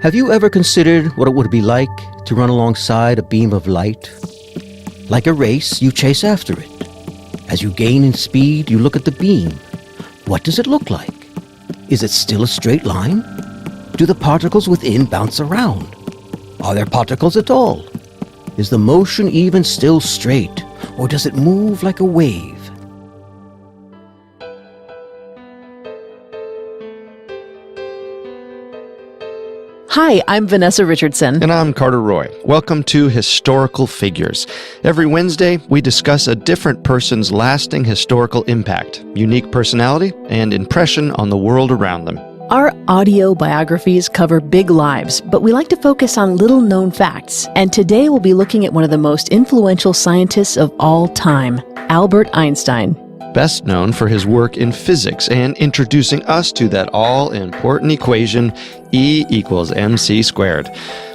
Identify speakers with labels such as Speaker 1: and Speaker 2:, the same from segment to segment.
Speaker 1: Have you ever considered what it would be like to run alongside a beam of light? Like a race, you chase after it. As you gain in speed, you look at the beam. What does it look like? Is it still a straight line? Do the particles within bounce around? Are there particles at all? Is the motion even still straight, or does it move like a wave?
Speaker 2: Hi, I'm Vanessa Richardson.
Speaker 3: And I'm Carter Roy. Welcome to Historical Figures. Every Wednesday, we discuss a different person's lasting historical impact, unique personality, and impression on the world around them.
Speaker 2: Our audio biographies cover big lives, but we like to focus on little-known facts. And today we'll be looking at one of the most influential scientists of all time, Albert Einstein.
Speaker 3: Best known for his work in physics and introducing us to that all-important equation, E equals mc squared.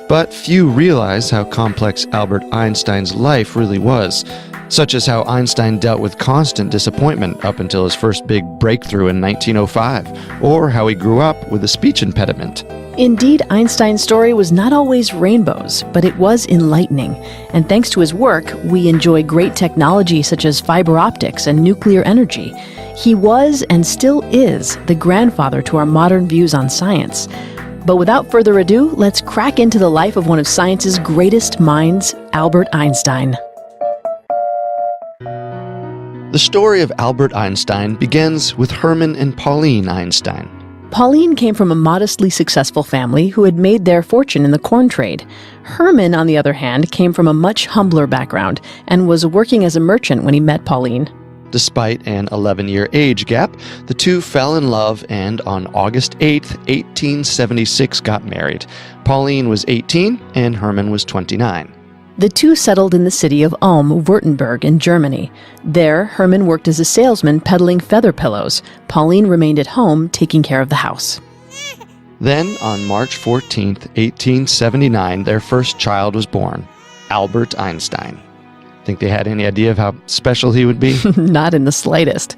Speaker 3: But few realize how complex Albert Einstein's life really was, such as how Einstein dealt with constant disappointment up until his first big breakthrough in 1905, or how he grew up with a speech impediment.
Speaker 2: Indeed, Einstein's story was not always rainbows, but it was enlightening. And thanks to his work, we enjoy great technology such as fiber optics and nuclear energy. He was, and still is, the grandfather to our modern views on science. But without further ado, let's crack into the life of one of science's greatest minds, Albert Einstein.
Speaker 3: The story of Albert Einstein begins with Hermann and Pauline Einstein.
Speaker 2: Pauline came from a modestly successful family who had made their fortune in the corn trade. Hermann, on the other hand, came from a much humbler background and was working as a merchant when he met Pauline.
Speaker 3: Despite an 11-year age gap, the two fell in love and on August 8, 1876 got married. Pauline was 18 and Hermann was 29.
Speaker 2: The two settled in the city of Ulm, Württemberg in Germany. There, Hermann worked as a salesman peddling feather pillows. Pauline remained at home taking care of the house.
Speaker 3: Then, on March 14, 1879, their first child was born, Albert Einstein. Think they had any idea of how special he would be?
Speaker 2: Not in the slightest.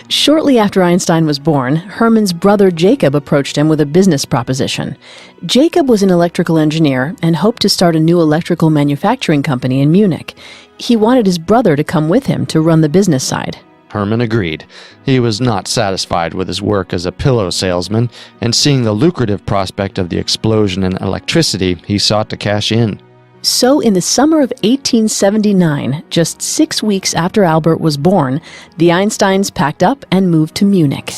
Speaker 2: Shortly after Einstein was born, Hermann's brother Jacob approached him with a business proposition. Jacob was an electrical engineer and hoped to start a new electrical manufacturing company in Munich. He wanted his brother to come with him to run the business side.
Speaker 3: Hermann agreed. He was not satisfied with his work as a pillow salesman, and seeing the lucrative prospect of the explosion in electricity, he sought to cash in.
Speaker 2: So in the summer of 1879, just 6 weeks after Albert was born, the Einsteins packed up and moved to Munich.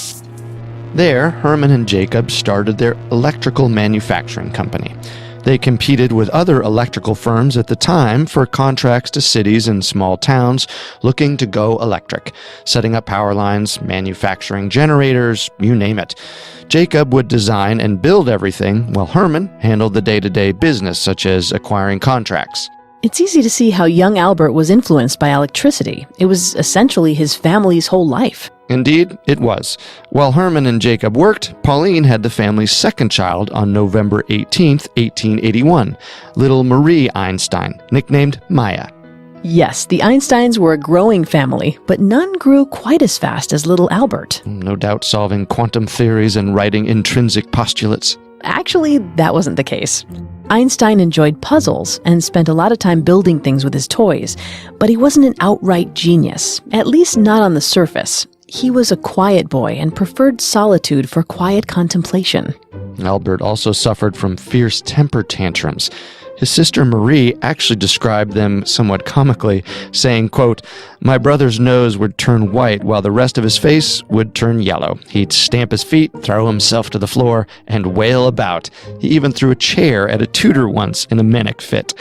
Speaker 3: There, Hermann and Jacob started their electrical manufacturing company. They competed with other electrical firms at the time for contracts to cities and small towns looking to go electric, setting up power lines, manufacturing generators, you name it. Jacob would design and build everything, while Hermann handled the day-to-day business, such as acquiring contracts.
Speaker 2: It's easy to see how young Albert was influenced by electricity. It was essentially his family's whole life.
Speaker 3: Indeed, it was. While Hermann and Jacob worked, Pauline had the family's second child on November 18, 1881, little Marie Einstein, nicknamed Maya.
Speaker 2: Yes, the Einsteins were a growing family, but none grew quite as fast as little Albert.
Speaker 3: No doubt solving quantum theories and writing intrinsic postulates.
Speaker 2: Actually, that wasn't the case. Einstein enjoyed puzzles and spent a lot of time building things with his toys, but he wasn't an outright genius, at least not on the surface. He was a quiet boy and preferred solitude for quiet contemplation.
Speaker 3: Albert also suffered from fierce temper tantrums. His sister Marie actually described them somewhat comically, saying, quote, "My brother's nose would turn white while the rest of his face would turn yellow. He'd stamp his feet, throw himself to the floor, and wail about. He even threw a chair at a tutor once in a manic fit."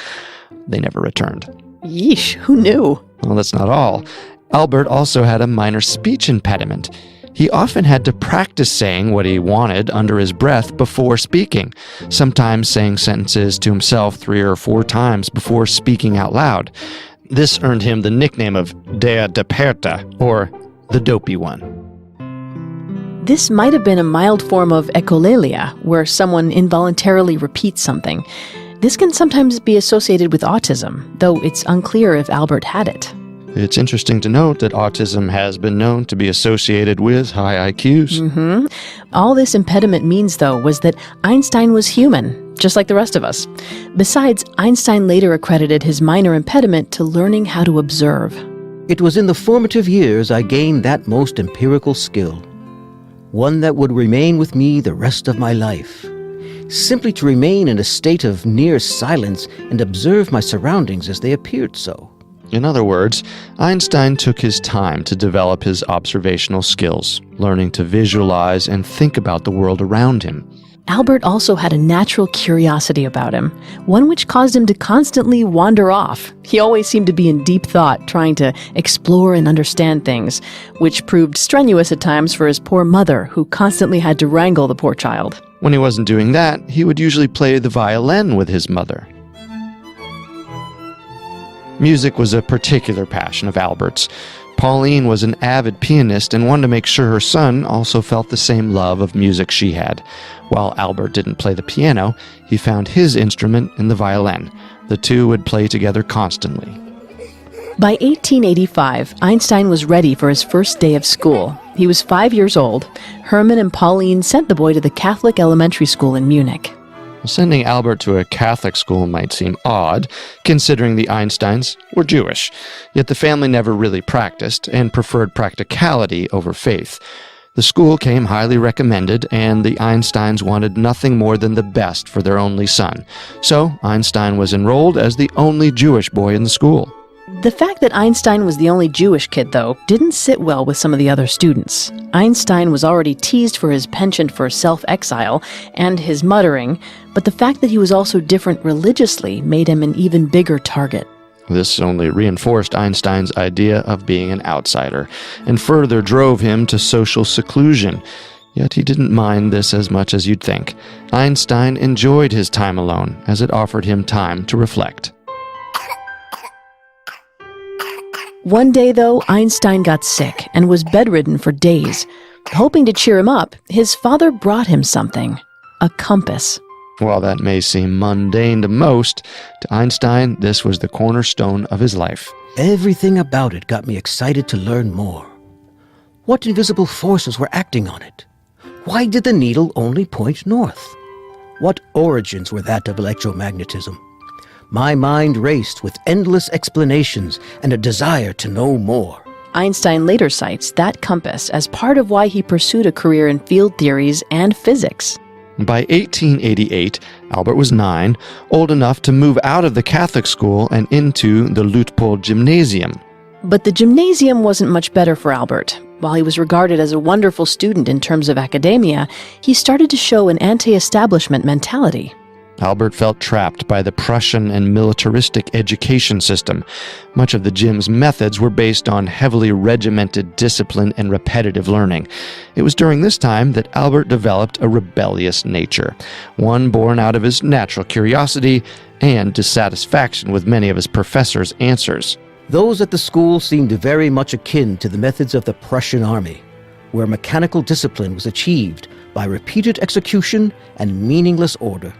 Speaker 3: They never returned.
Speaker 2: Yeesh, who knew?
Speaker 3: Well, that's not all. Albert also had a minor speech impediment. He often had to practice saying what he wanted under his breath before speaking, sometimes saying sentences to himself 3 or 4 times before speaking out loud. This earned him the nickname of Der Deperte, or the dopey one.
Speaker 2: This might have been a mild form of echolalia, where someone involuntarily repeats something. This can sometimes be associated with autism, though it's unclear if Albert had it.
Speaker 3: It's interesting to note that autism has been known to be associated with high IQs.
Speaker 2: All this impediment means, though, was that Einstein was human. just like the rest of us. Besides, Einstein later accredited his minor impediment to learning how to observe.
Speaker 1: It was in the formative years I gained that most empirical skill, one that would remain with me the rest of my life. Simply to remain in a state of near silence and observe my surroundings as they appeared so.
Speaker 3: In other words, Einstein took his time to develop his observational skills, learning to visualize and think about the world around him.
Speaker 2: Albert also had a natural curiosity about him, one which caused him to constantly wander off. He always seemed to be in deep thought, trying to explore and understand things, which proved strenuous at times for his poor mother, who constantly had to wrangle the poor child.
Speaker 3: When he wasn't doing that, he would usually play the violin with his mother. Music was a particular passion of Albert's. Pauline was an avid pianist and wanted to make sure her son also felt the same love of music she had. While Albert didn't play the piano, he found his instrument in the violin. The two would play together constantly.
Speaker 2: By 1885, Einstein was ready for his first day of school. He was 5 years old. Hermann and Pauline sent the boy to the Catholic elementary school in Munich.
Speaker 3: Sending Albert to a Catholic school might seem odd, considering the Einsteins were Jewish. Yet the family never really practiced and preferred practicality over faith. The school came highly recommended, and the Einsteins wanted nothing more than the best for their only son. So Einstein was enrolled as the only Jewish boy in the school.
Speaker 2: The fact that Einstein was the only Jewish kid, though, didn't sit well with some of the other students. Einstein was already teased for his penchant for self-exile and his muttering, but the fact that he was also different religiously made him an even bigger target.
Speaker 3: This only reinforced Einstein's idea of being an outsider, and further drove him to social seclusion. Yet he didn't mind this as much as you'd think. Einstein enjoyed his time alone, as it offered him time to reflect.
Speaker 2: One day, though, Einstein got sick and was bedridden for days. Hoping to cheer him up, his father brought him something, a compass.
Speaker 3: While that may seem mundane to most, to Einstein, this was the cornerstone of his life.
Speaker 1: Everything about it got me excited to learn more. What invisible forces were acting on it? Why did the needle only point north? What origins were that of electromagnetism? My mind raced with endless explanations and a desire to know more.
Speaker 2: Einstein later cites that compass as part of why he pursued a career in field theories and physics.
Speaker 3: By 1888, Albert was 9, old enough to move out of the Catholic school and into the Luitpold Gymnasium.
Speaker 2: But the gymnasium wasn't much better for Albert. While he was regarded as a wonderful student in terms of academia, he started to show an anti-establishment mentality.
Speaker 3: Albert felt trapped by the Prussian and militaristic education system. Much of the gym's methods were based on heavily regimented discipline and repetitive learning. It was during this time that Albert developed a rebellious nature, one born out of his natural curiosity and dissatisfaction with many of his professors' answers.
Speaker 1: Those at the school seemed very much akin to the methods of the Prussian army, where mechanical discipline was achieved by repeated execution and meaningless order.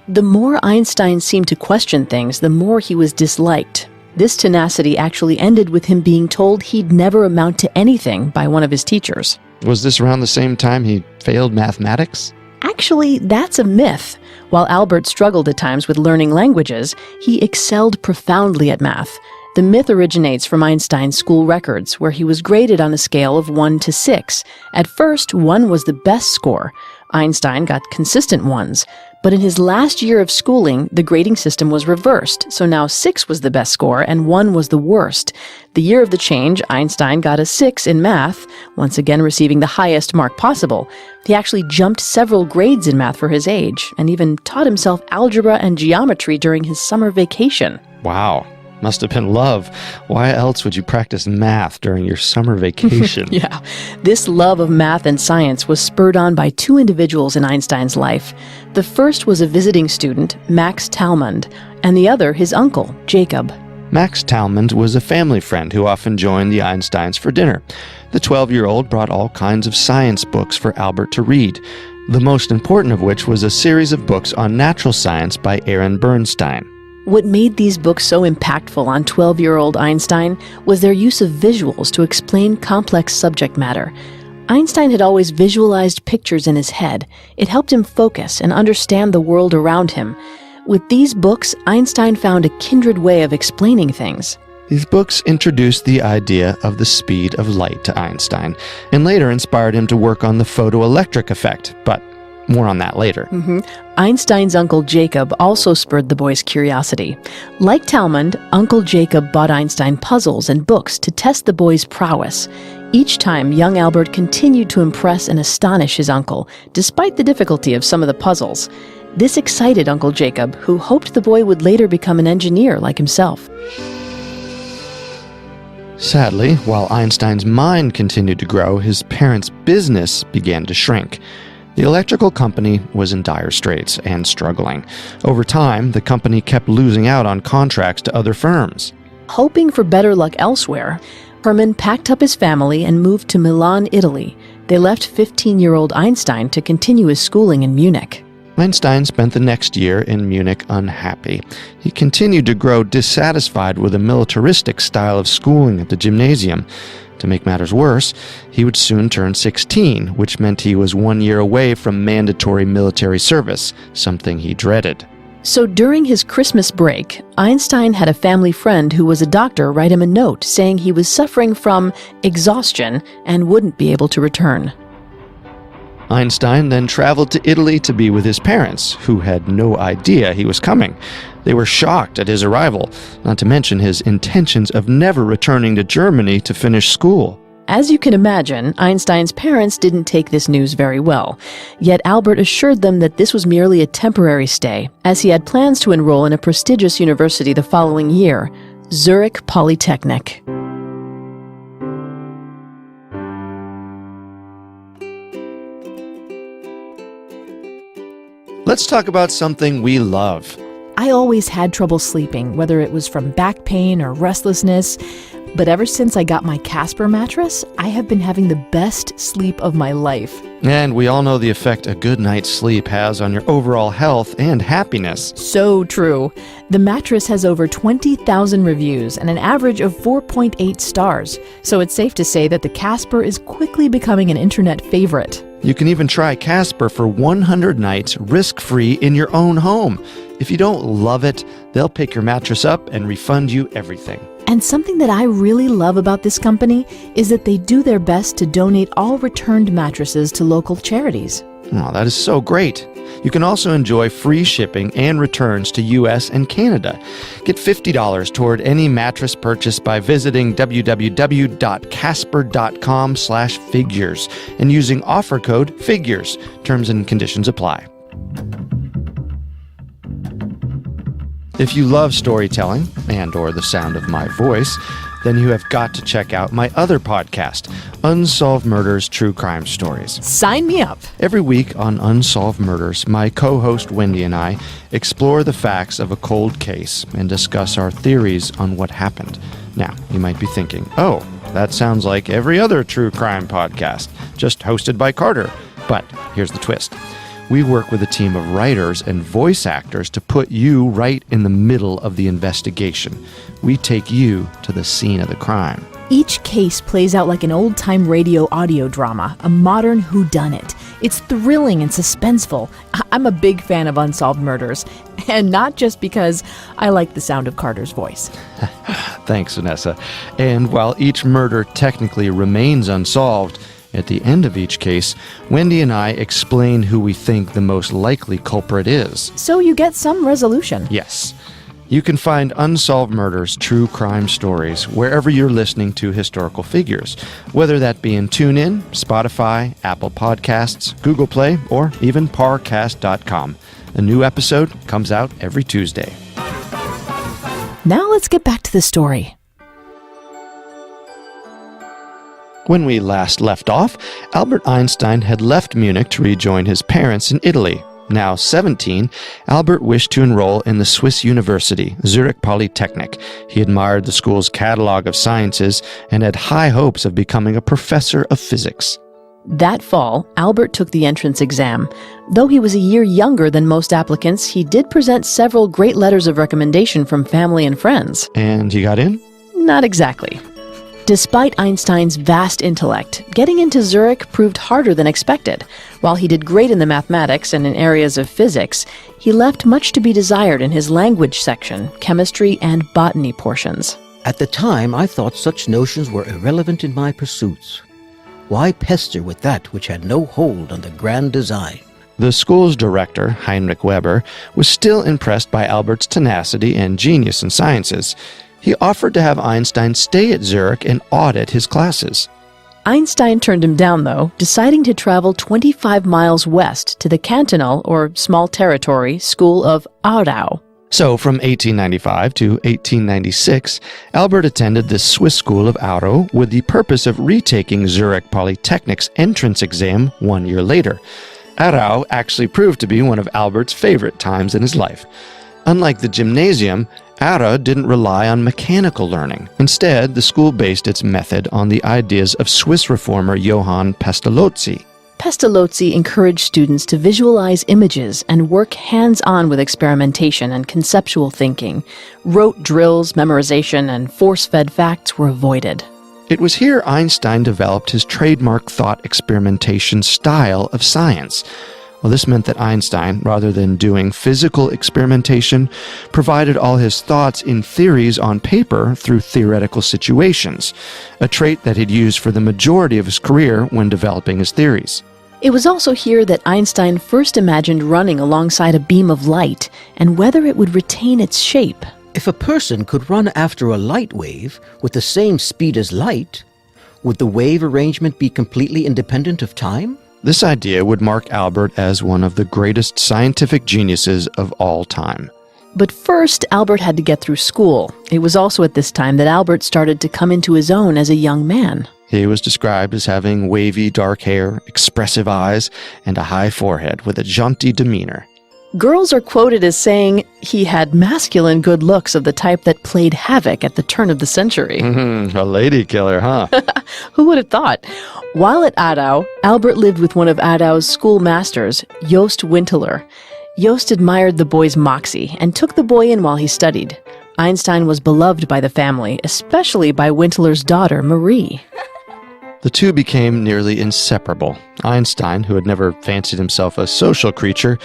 Speaker 2: The more Einstein seemed to question things, the more he was disliked. This tenacity actually ended with him being told he'd never amount to anything by one of his teachers.
Speaker 3: Was this around the same time he failed mathematics?
Speaker 2: Actually, that's a myth. While Albert struggled at times with learning languages, he excelled profoundly at math. The myth originates from Einstein's school records, where he was graded on a scale of 1 to 6. At first, 1 was the best score. Einstein got consistent 1s. But in his last year of schooling, the grading system was reversed, so now 6 was the best score and 1 was the worst. The year of the change, Einstein got a 6 in math, once again receiving the highest mark possible. He actually jumped several grades in math for his age, and even taught himself algebra and geometry during his summer vacation.
Speaker 3: Wow. Must have been love. Why else would you practice math during your summer vacation?
Speaker 2: Yeah. This love of math and science was spurred on by 2 individuals in Einstein's life. The first was a visiting student, Max Talmand, and the other his uncle, Jacob.
Speaker 3: Max Talmand was a family friend who often joined the Einsteins for dinner. The 12-year-old brought all kinds of science books for Albert to read, the most important of which was a series of books on natural science by Aaron Bernstein.
Speaker 2: What made these books so impactful on 12-year-old Einstein was their use of visuals to explain complex subject matter. Einstein had always visualized pictures in his head. It helped him focus and understand the world around him. With these books, Einstein found a kindred way of explaining things.
Speaker 3: These books introduced the idea of the speed of light to Einstein, and later inspired him to work on the photoelectric effect, but more on that later.
Speaker 2: Einstein's uncle Jacob also spurred the boy's curiosity. Like Talmud, Uncle Jacob bought Einstein puzzles and books to test the boy's prowess. Each time, young Albert continued to impress and astonish his uncle, despite the difficulty of some of the puzzles. This excited Uncle Jacob, who hoped the boy would later become an engineer like himself.
Speaker 3: Sadly, while Einstein's mind continued to grow, his parents' business began to shrink. The electrical company was in dire straits and struggling. Over time, the company kept losing out on contracts to other firms.
Speaker 2: Hoping for better luck elsewhere, Hermann packed up his family and moved to Milan, Italy. They left 15-year-old Einstein to continue his schooling in Munich.
Speaker 3: Einstein spent the next year in Munich unhappy. He continued to grow dissatisfied with a militaristic style of schooling at the gymnasium. To make matters worse, he would soon turn 16, which meant he was 1 year away from mandatory military service, something he dreaded.
Speaker 2: So during his Christmas break, Einstein had a family friend who was a doctor write him a note saying he was suffering from exhaustion and wouldn't be able to return.
Speaker 3: Einstein then traveled to Italy to be with his parents, who had no idea he was coming. They were shocked at his arrival, not to mention his intentions of never returning to Germany to finish school.
Speaker 2: As you can imagine, Einstein's parents didn't take this news very well. Yet Albert assured them that this was merely a temporary stay, as he had plans to enroll in a prestigious university the following year, Zurich Polytechnic.
Speaker 3: Let's talk about something we love.
Speaker 4: I always had trouble sleeping, whether it was from back pain or restlessness. But ever since I got my Casper mattress, I have been having the best sleep of my life.
Speaker 3: And we all know the effect a good night's sleep has on your overall health and happiness.
Speaker 4: So true. The mattress has over 20,000 reviews and an average of 4.8 stars. So it's safe to say that the Casper is quickly becoming an internet favorite.
Speaker 3: You can even try Casper for 100 nights risk-free in your own home. If you don't love it, they'll pick your mattress up and refund you everything.
Speaker 4: And something that I really love about this company is that they do their best to donate all returned mattresses to local charities.
Speaker 3: Oh, that is so great. You can also enjoy free shipping and returns to US and Canada. Get $50 toward any mattress purchase by visiting www.casper.com/figures and using offer code FIGURES. Terms and conditions apply. If you love storytelling and/or the sound of my voice, then you have got to check out my other podcast, Unsolved Murders True Crime Stories.
Speaker 4: Sign me up.
Speaker 3: Every week on Unsolved Murders, my co-host Wendy and I explore the facts of a cold case and discuss our theories on what happened. Now, you might be thinking, oh, that sounds like every other true crime podcast, just hosted by Carter. But here's the twist. We work with a team of writers and voice actors to put you right in the middle of the investigation. We take you to the scene of the crime.
Speaker 4: Each case plays out like an old-time radio audio drama, a modern whodunit. It's thrilling and suspenseful. I'm a big fan of Unsolved Murders, and not just because I like the sound of Carter's voice.
Speaker 3: Thanks, Vanessa. And while each murder technically remains unsolved, at the end of each case, Wendy and I explain who we think the most likely culprit is.
Speaker 4: So you get some resolution.
Speaker 3: Yes. You can find Unsolved Murders True Crime Stories wherever you're listening to historical figures, whether that be in TuneIn, Spotify, Apple Podcasts, Google Play, or even Parcast.com. A new episode comes out every Tuesday.
Speaker 4: Now let's get back to the story.
Speaker 3: When we last left off, Albert Einstein had left Munich to rejoin his parents in Italy. Now 17, Albert wished to enroll in the Swiss university, Zurich Polytechnic. He admired the school's catalog of sciences and had high hopes of becoming a professor of physics.
Speaker 2: That fall, Albert took the entrance exam. Though he was a year younger than most applicants, he did present several great letters of recommendation from family and friends.
Speaker 3: And he got in?
Speaker 2: Not exactly. Despite Einstein's vast intellect, getting into Zurich proved harder than expected. While he did great in the mathematics and in areas of physics, he left much to be desired in his language section, chemistry, and botany portions.
Speaker 1: At the time, I thought such notions were irrelevant in my pursuits. Why pester with that which had no hold on the grand design?
Speaker 3: The school's director, Heinrich Weber, was still impressed by Albert's tenacity and genius in sciences. He offered to have Einstein stay at Zurich and audit his classes.
Speaker 2: Einstein turned him down, though, deciding to travel 25 miles west to the cantonal, or small territory, school of Aarau.
Speaker 3: So, from 1895 to 1896, Albert attended the Swiss school of Aarau with the purpose of retaking Zurich Polytechnic's entrance exam 1 year later. Aarau actually proved to be one of Albert's favorite times in his life. Unlike the gymnasium, Aarau didn't rely on mechanical learning. Instead, the school based its method on the ideas of Swiss reformer Johann Pestalozzi.
Speaker 2: Pestalozzi encouraged students to visualize images and work hands-on with experimentation and conceptual thinking. Rote drills, memorization, and force-fed facts were avoided.
Speaker 3: It was here Einstein developed his trademark thought experimentation style of science. Well, this meant that Einstein, rather than doing physical experimentation, provided all his thoughts in theories on paper through theoretical situations, a trait that he'd used for the majority of his career when developing his theories.
Speaker 2: It was also here that Einstein first imagined running alongside a beam of light and whether it would retain its shape.
Speaker 1: If a person could run after a light wave with the same speed as light, would the wave arrangement be completely independent of time?
Speaker 3: This idea would mark Albert as one of the greatest scientific geniuses of all time.
Speaker 2: But first, Albert had to get through school. It was also at this time that Albert started to come into his own as a young man.
Speaker 3: He was described as having wavy dark hair, expressive eyes, and a high forehead with a jaunty demeanor.
Speaker 2: Girls are quoted as saying he had masculine good looks of the type that played havoc at the turn of the century.
Speaker 3: A lady killer, huh?
Speaker 2: Who would have thought? While at Aarau, Albert lived with one of Aarau's schoolmasters, Jost Winteler. Jost admired the boy's moxie and took the boy in while he studied. Einstein was beloved by the family, especially by Winteler's daughter, Marie.
Speaker 3: The two became nearly inseparable. Einstein, who had never fancied himself a social creature,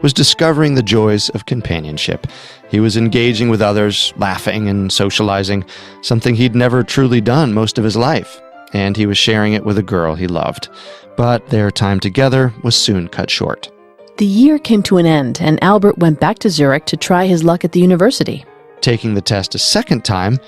Speaker 3: was discovering the joys of companionship. He was engaging with others, laughing and socializing, something he'd never truly done most of his life. And he was sharing it with a girl he loved. But their time together was soon cut short.
Speaker 2: The year came to an end, and Albert went back to Zurich to try his luck at the university.
Speaker 3: Taking the test a second time,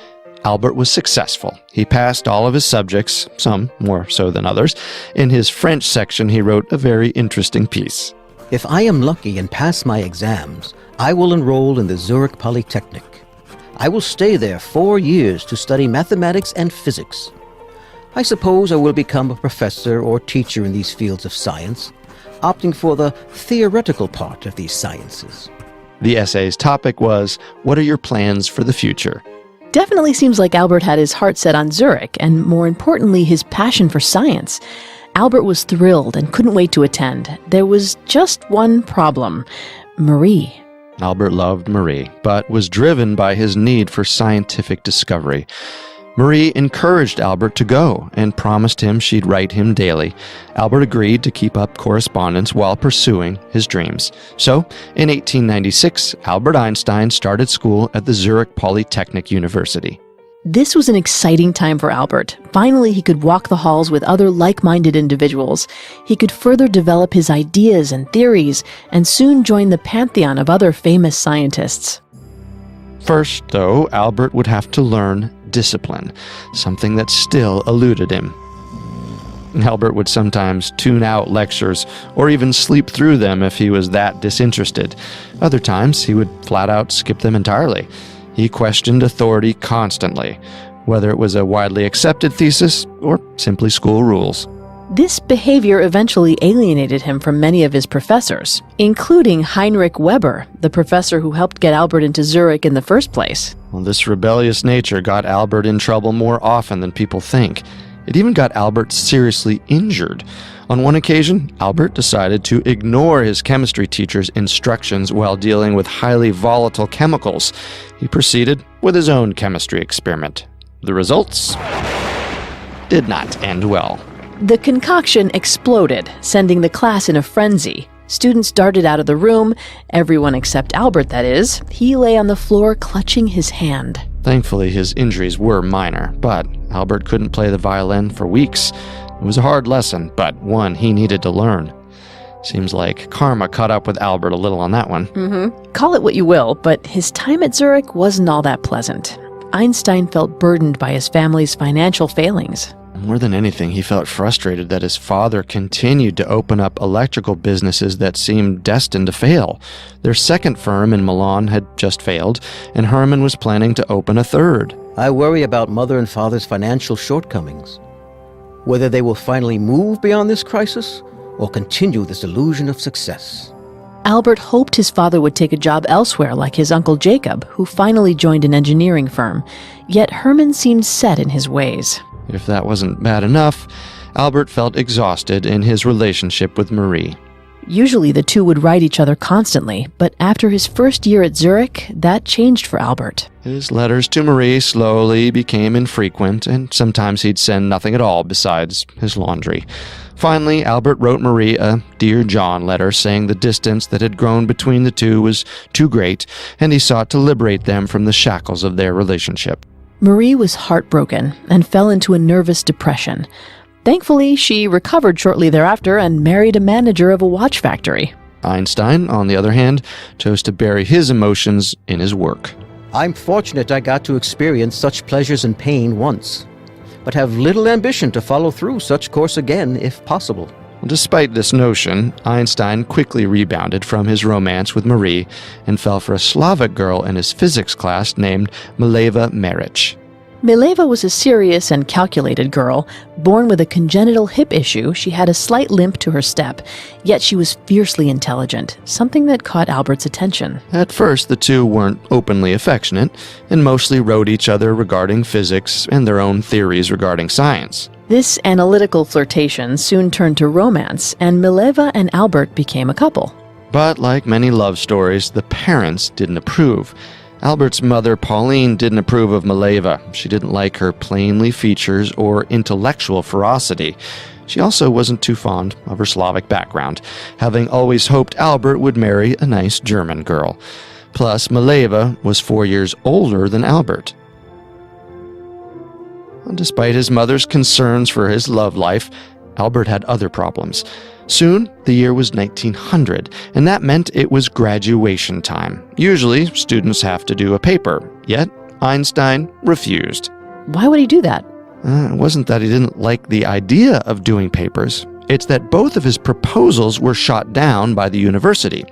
Speaker 3: Albert was successful. He passed all of his subjects, some more so than others. In his French section, he wrote a very interesting piece.
Speaker 1: If I am lucky and pass my exams, I will enroll in the Zurich Polytechnic. I will stay there 4 years to study mathematics and physics. I suppose I will become a professor or teacher in these fields of science, opting for the theoretical part of these sciences.
Speaker 3: The essay's topic was, "What are your plans for the future?"
Speaker 2: Definitely seems like Albert had his heart set on Zurich, and more importantly, his passion for science. Albert was thrilled and couldn't wait to attend. There was just one problem: Marie.
Speaker 3: Albert loved Marie, but was driven by his need for scientific discovery. Marie encouraged Albert to go and promised him she'd write him daily. Albert agreed to keep up correspondence while pursuing his dreams. So, in 1896, Albert Einstein started school at the Zurich Polytechnic University.
Speaker 2: This was an exciting time for Albert. Finally, he could walk the halls with other like-minded individuals. He could further develop his ideas and theories, and soon join the pantheon of other famous scientists.
Speaker 3: First, though, Albert would have to learn discipline, something that still eluded him. Albert would sometimes tune out lectures or even sleep through them if he was that disinterested. Other times, he would flat out skip them entirely. He questioned authority constantly, whether it was a widely accepted thesis or simply school rules.
Speaker 2: This behavior eventually alienated him from many of his professors, including Heinrich Weber, the professor who helped get Albert into Zurich in the first place.
Speaker 3: Well, this rebellious nature got Albert in trouble more often than people think. It even got Albert seriously injured. On one occasion, Albert decided to ignore his chemistry teacher's instructions while dealing with highly volatile chemicals. He proceeded with his own chemistry experiment. The results? did not end well.
Speaker 2: The concoction exploded, sending the class in a frenzy. Students darted out of the room, everyone except Albert, that is. He lay on the floor clutching his hand.
Speaker 3: Thankfully, his injuries were minor, but Albert couldn't play the violin for weeks. It was a hard lesson, but one he needed to learn. Seems like karma caught up with Albert a little on that one.
Speaker 2: Call it what you will, but his time at Zurich wasn't all that pleasant. Einstein felt burdened by his family's financial failings.
Speaker 3: More than anything, he felt frustrated that his father continued to open up electrical businesses that seemed destined to fail. Their second firm in Milan had just failed, and Hermann was planning to open a third.
Speaker 1: I worry about mother and father's financial shortcomings. Whether they will finally move beyond this crisis or continue this illusion of success.
Speaker 2: Albert hoped his father would take a job elsewhere like his uncle Jacob, who finally joined an engineering firm. Yet Hermann seemed set in his ways.
Speaker 3: If that wasn't bad enough, Albert felt exhausted in his relationship with Marie.
Speaker 2: Usually the two would write each other constantly, but after his first year at Zurich, that changed for Albert.
Speaker 3: His letters to Marie slowly became infrequent, and sometimes he'd send nothing at all besides his laundry. Finally, Albert wrote Marie a Dear John letter saying the distance that had grown between the two was too great, and he sought to liberate them from the shackles of their relationship.
Speaker 2: Marie was heartbroken and fell into a nervous depression. Thankfully, she recovered shortly thereafter and married a manager of a watch factory.
Speaker 3: Einstein, on the other hand, chose to bury his emotions in his work.
Speaker 1: I'm fortunate I got to experience such pleasures and pain once, but have little ambition to follow through such course again if possible.
Speaker 3: Despite this notion, Einstein quickly rebounded from his romance with Marie and fell for a Slavic girl in his physics class named Mileva Maric.
Speaker 2: Mileva was a serious and calculated girl. Born with a congenital hip issue, she had a slight limp to her step, yet she was fiercely intelligent, something that caught Albert's attention.
Speaker 3: At first, the two weren't openly affectionate and mostly wrote each other regarding physics and their own theories regarding science.
Speaker 2: This analytical flirtation soon turned to romance, and Mileva and Albert became a couple.
Speaker 3: But like many love stories, the parents didn't approve. Albert's mother, Pauline, didn't approve of Mileva. She didn't like her plainly features or intellectual ferocity. She also wasn't too fond of her Slavic background, having always hoped Albert would marry a nice German girl. Plus, Mileva was 4 years older than Albert. Despite his mother's concerns for his love life, Albert had other problems. Soon, the year was 1900, and that meant it was graduation time. Usually, students have to do a paper, yet Einstein refused.
Speaker 2: Why would he do that?
Speaker 3: It wasn't that he didn't like the idea of doing papers. It's that both of his proposals were shot down by the university.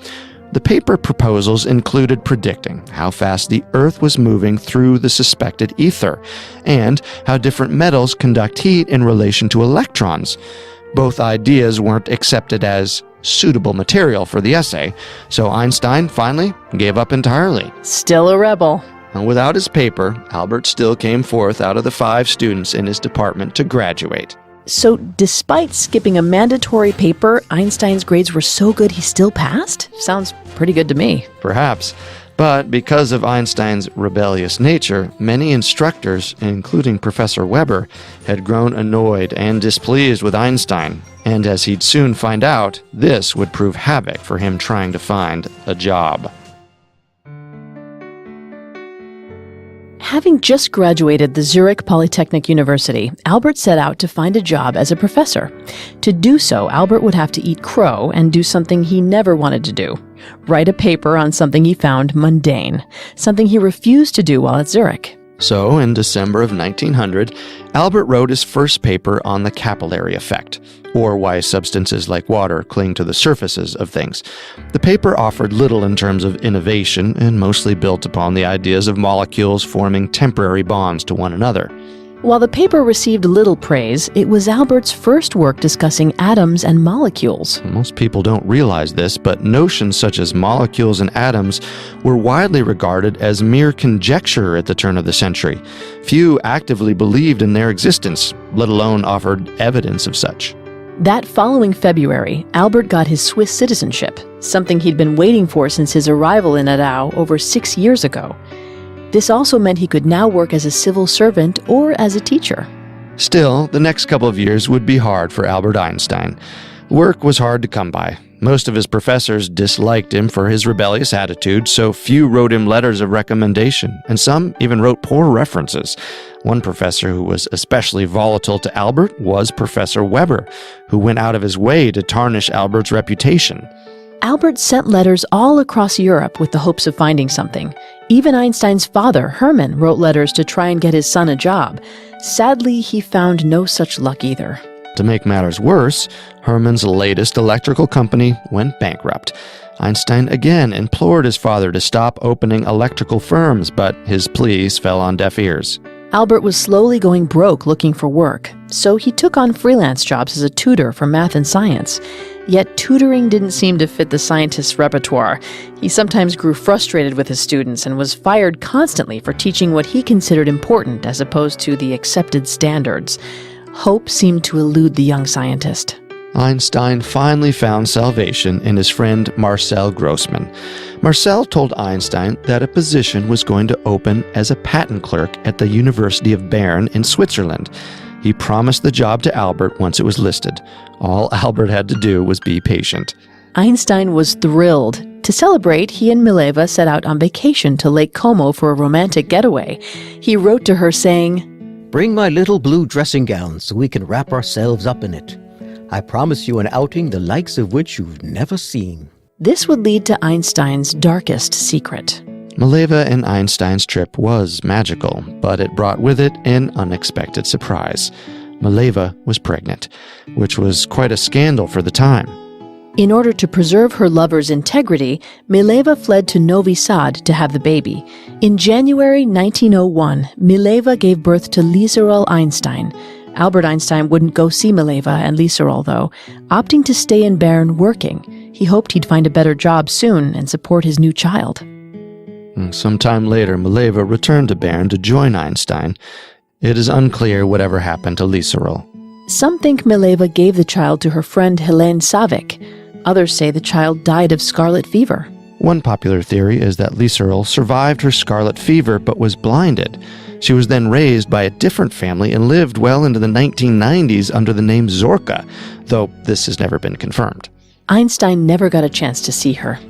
Speaker 3: The paper proposals included predicting how fast the Earth was moving through the suspected ether, and how different metals conduct heat in relation to electrons. Both ideas weren't accepted as suitable material for the essay, so Einstein finally gave up entirely.
Speaker 2: Still a rebel.
Speaker 3: And without his paper, Albert still came forth out of the 5 students in his department to graduate.
Speaker 2: So, despite skipping a mandatory paper, Einstein's grades were so good he still passed? Sounds pretty good to me.
Speaker 3: Perhaps. But because of Einstein's rebellious nature, many instructors, including Professor Weber, had grown annoyed and displeased with Einstein. And as he'd soon find out, this would prove havoc for him trying to find a job.
Speaker 2: Having just graduated the Zurich Polytechnic University, Albert set out to find a job as a professor. To do so, Albert would have to eat crow and do something he never wanted to do: write a paper on something he found mundane, something he refused to do while at Zurich.
Speaker 3: So, in December of 1900, Albert wrote his first paper on the capillary effect, or why substances like water cling to the surfaces of things. The paper offered little in terms of innovation and mostly built upon the ideas of molecules forming temporary bonds to one another.
Speaker 2: While the paper received little praise, it was Albert's first work discussing atoms and molecules.
Speaker 3: Most people don't realize this, but notions such as molecules and atoms were widely regarded as mere conjecture at the turn of the century. Few actively believed in their existence, let alone offered evidence of such.
Speaker 2: That following February, Albert got his Swiss citizenship, something he'd been waiting for since his arrival in Aarau over 6 years ago. This also meant he could now work as a civil servant or as a teacher.
Speaker 3: Still, the next couple of years would be hard for Albert Einstein. Work was hard to come by. Most of his professors disliked him for his rebellious attitude, so few wrote him letters of recommendation, and some even wrote poor references. One professor who was especially volatile to Albert was Professor Weber, who went out of his way to tarnish Albert's reputation.
Speaker 2: Albert sent letters all across Europe with the hopes of finding something. Even Einstein's father, Hermann, wrote letters to try and get his son a job. Sadly, he found no such luck either.
Speaker 3: To make matters worse, Hermann's latest electrical company went bankrupt. Einstein again implored his father to stop opening electrical firms, but his pleas fell on deaf ears.
Speaker 2: Albert was slowly going broke looking for work, so he took on freelance jobs as a tutor for math and science. Yet tutoring didn't seem to fit the scientist's repertoire. He sometimes grew frustrated with his students and was fired constantly for teaching what he considered important as opposed to the accepted standards. Hope seemed to elude the young scientist.
Speaker 3: Einstein finally found salvation in his friend Marcel Grossmann. Marcel told Einstein that a position was going to open as a patent clerk at the University of Bern in Switzerland. He promised the job to Albert once it was listed. All Albert had to do was be patient.
Speaker 2: Einstein was thrilled. To celebrate, he and Mileva set out on vacation to Lake Como for a romantic getaway. He wrote to her saying,
Speaker 1: Bring my little blue dressing gown so we can wrap ourselves up in it. I promise you an outing the likes of which you've never seen.
Speaker 2: This would lead to Einstein's darkest secret.
Speaker 3: Mileva and Einstein's trip was magical, but it brought with it an unexpected surprise. Mileva was pregnant, which was quite a scandal for the time.
Speaker 2: In order to preserve her lover's integrity, Mileva fled to Novi Sad to have the baby. In January 1901, Mileva gave birth to Lieserl Einstein. Albert Einstein wouldn't go see Mileva and Lieserl, though, opting to stay in Bern working. He hoped he'd find a better job soon and support his new child.
Speaker 3: Sometime later, Mileva returned to Bern to join Einstein. It is unclear whatever happened to Lieserl.
Speaker 2: Some think Mileva gave the child to her friend Helene Savik. Others say the child died of scarlet fever.
Speaker 3: One popular theory is that Lieserl survived her scarlet fever but was blinded. She was then raised by a different family and lived well into the 1990s under the name Zorka, though this has never been confirmed.
Speaker 2: Einstein never got a chance to see her.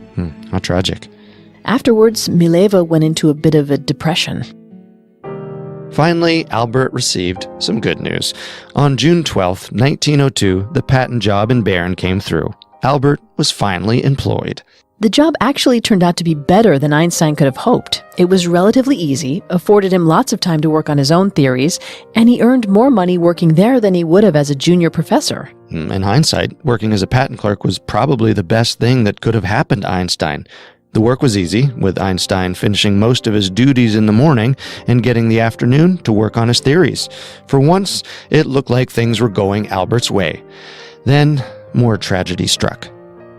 Speaker 3: How tragic.
Speaker 2: Afterwards, Mileva went into a bit of a depression.
Speaker 3: Finally, Albert received some good news. On June 12, 1902, the patent job in Bern came through. Albert was finally employed.
Speaker 2: The job actually turned out to be better than Einstein could have hoped. It was relatively easy, afforded him lots of time to work on his own theories, and he earned more money working there than he would have as a junior professor.
Speaker 3: In hindsight, working as a patent clerk was probably the best thing that could have happened to Einstein. The work was easy, with Einstein finishing most of his duties in the morning and getting the afternoon to work on his theories. For once, it looked like things were going Albert's way. Then, more tragedy struck.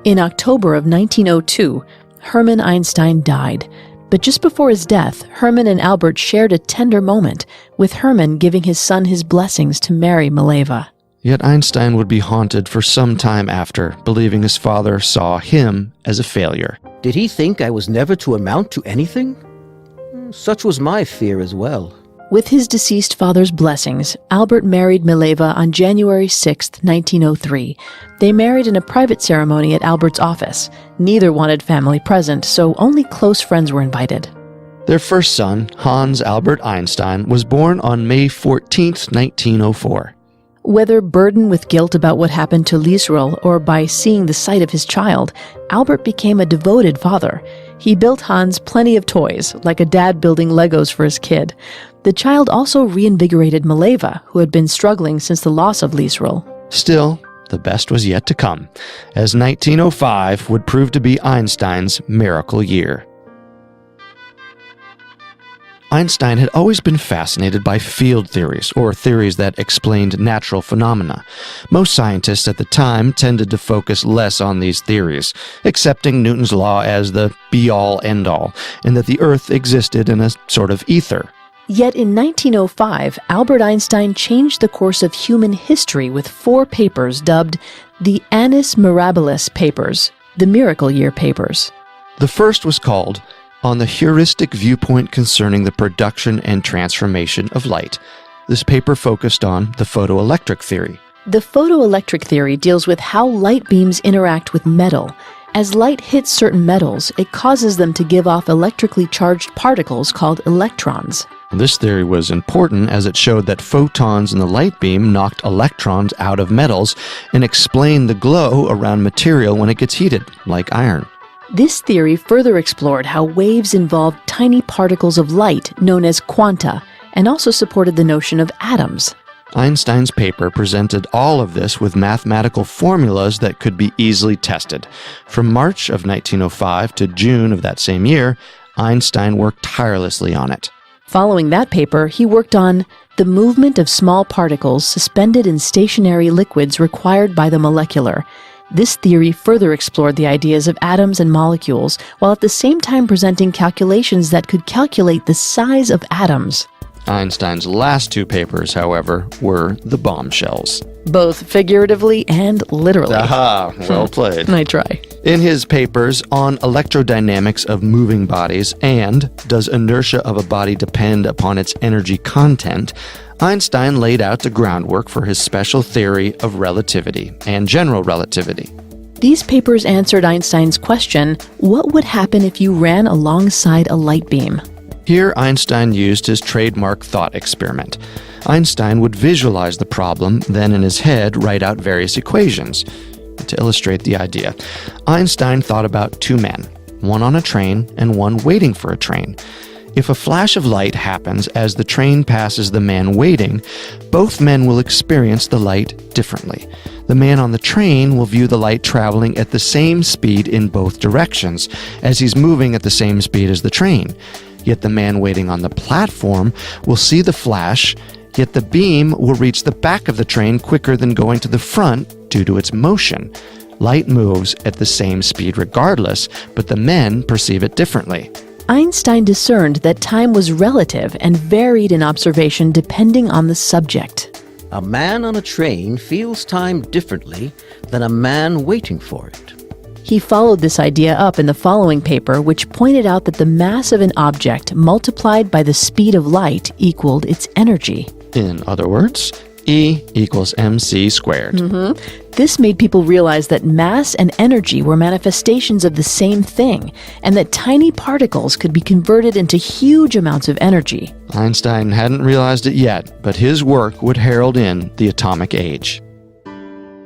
Speaker 2: In October of 1902, Hermann Einstein died. But just before his death, Hermann and Albert shared a tender moment, with Hermann giving his son his blessings to marry Mileva.
Speaker 3: Yet Einstein would be haunted for some time after, believing his father saw him as a failure.
Speaker 1: Did he think I was never to amount to anything? Such was my fear as well.
Speaker 2: With his deceased father's blessings, Albert married Mileva on January 6, 1903. They married in a private ceremony at Albert's office. Neither wanted family present, so only close friends were invited.
Speaker 3: Their first son, Hans Albert Einstein, was born on May 14, 1904.
Speaker 2: Whether burdened with guilt about what happened to Lieserl or by seeing the sight of his child, Albert became a devoted father. He built Hans plenty of toys, like a dad building Legos for his kid. The child also reinvigorated Mileva, who had been struggling since the loss of Lieserl.
Speaker 3: Still, the best was yet to come, as 1905 would prove to be Einstein's miracle year. Einstein had always been fascinated by field theories, or theories that explained natural phenomena. Most scientists at the time tended to focus less on these theories, accepting Newton's law as the be-all, end-all, and that the Earth existed in a sort of ether.
Speaker 2: Yet in 1905, Albert Einstein changed the course of human history with 4 papers dubbed the Annus Mirabilis Papers, the Miracle Year Papers.
Speaker 3: The first was called On the Heuristic Viewpoint Concerning the Production and Transformation of Light. This paper focused on the photoelectric theory.
Speaker 2: The photoelectric theory deals with how light beams interact with metal. As light hits certain metals, it causes them to give off electrically charged particles called electrons.
Speaker 3: This theory was important as it showed that photons in the light beam knocked electrons out of metals and explained the glow around material when it gets heated, like iron.
Speaker 2: This theory further explored how waves involved tiny particles of light known as quanta, and also supported the notion of atoms.
Speaker 3: Einstein's paper presented all of this with mathematical formulas that could be easily tested. From March of 1905 to June of that same year, Einstein worked tirelessly on it.
Speaker 2: Following that paper, he worked on the movement of small particles suspended in stationary liquids required by the molecular. This theory further explored the ideas of atoms and molecules, while at the same time presenting calculations that could calculate the size of atoms.
Speaker 3: Einstein's last two papers, however, were the bombshells.
Speaker 2: Both figuratively and literally.
Speaker 3: Aha, well played.
Speaker 2: I try.
Speaker 3: In his papers on electrodynamics of moving bodies and does inertia of a body depend upon its energy content, Einstein laid out the groundwork for his special theory of relativity and general relativity.
Speaker 2: These papers answered Einstein's question, what would happen if you ran alongside a light beam?
Speaker 3: Here, Einstein used his trademark thought experiment. Einstein would visualize the problem, then in his head write out various equations. To illustrate the idea, Einstein thought about two men, one on a train and one waiting for a train. If a flash of light happens as the train passes the man waiting, both men will experience the light differently. The man on the train will view the light traveling at the same speed in both directions, as he's moving at the same speed as the train. Yet the man waiting on the platform will see the flash, yet the beam will reach the back of the train quicker than going to the front due to its motion. Light moves at the same speed regardless, but the men perceive it differently.
Speaker 2: Einstein discerned that time was relative and varied in observation depending on the subject.
Speaker 1: A man on a train feels time differently than a man waiting for it.
Speaker 2: He followed this idea up in the following paper, which pointed out that the mass of an object multiplied by the speed of light equaled its energy.
Speaker 3: In other words, E equals mc squared.
Speaker 2: This made people realize that mass and energy were manifestations of the same thing, and that tiny particles could be converted into huge amounts of energy.
Speaker 3: Einstein hadn't realized it yet, but his work would herald in the atomic age.